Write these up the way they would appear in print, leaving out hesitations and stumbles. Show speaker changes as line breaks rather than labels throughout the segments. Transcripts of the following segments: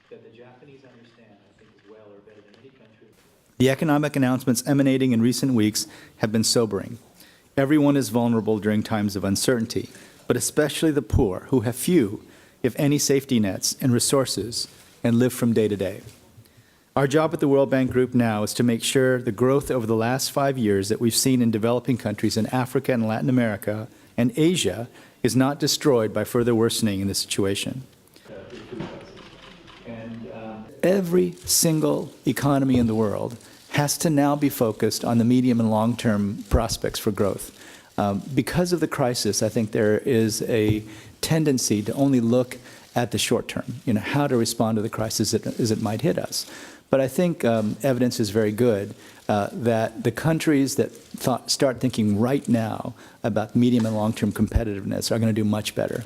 that the Japanese understand, I think, as well or better than any country.
The economic announcements emanating in recent weeks have been sobering. Everyone is vulnerable during times of uncertainty, but especially the poor, who have few, if any, safety nets and resources and live from day to day. Our job at the World Bank Group now is to make sure the growth over the last 5 years that we've seen in developing countries in Africa and Latin America and Asia is not destroyed by further worsening in the situation. Every single economy in the world has to now be focused on the medium and long-term prospects for growth. Because of the crisis, I think there is a tendency to only look at the short term, how to respond to the crisis as it might hit us. But I think evidence is very good that the countries that start thinking right now about medium and long-term competitiveness are going to do much better.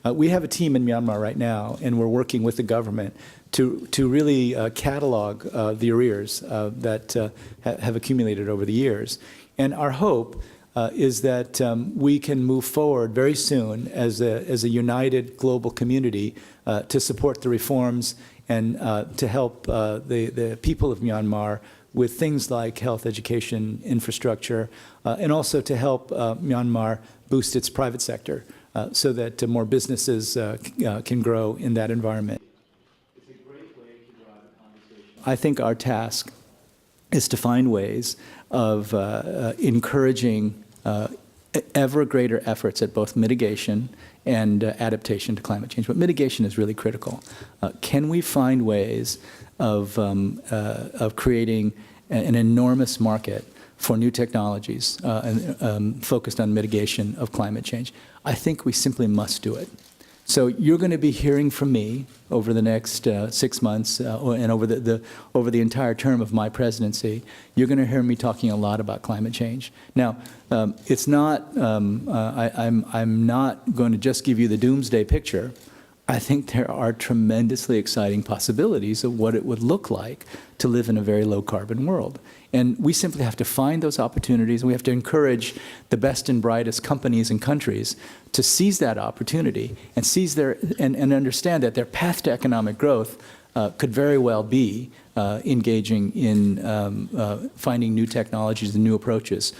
We have a team in Myanmar right now, and we're working with the government to really catalog the arrears that have accumulated over the years. And our hope is that we can move forward very soon as a united global community to support the reforms and to help the people of Myanmar with things like health, education, infrastructure, and also to help Myanmar boost its private sector so that more businesses can grow in that environment. It's a great way to drive a conversation. I think our task is to find ways of encouraging ever greater efforts at both mitigation and adaptation to climate change. But mitigation is really critical. Can we find ways of creating an enormous market for new technologies focused on mitigation of climate change? I think we simply must do it. So you're going to be hearing from me over the next 6 months and over the entire term of my presidency. You're going to hear me talking a lot about climate change. Now, it's not. I'm not going to just give you the doomsday picture. I think there are tremendously exciting possibilities of what it would look like to live in a very low-carbon world. And we simply have to find those opportunities, and we have to encourage the best and brightest companies and countries to seize that opportunity and and understand that their path to economic growth could very well be engaging in finding new technologies and new approaches.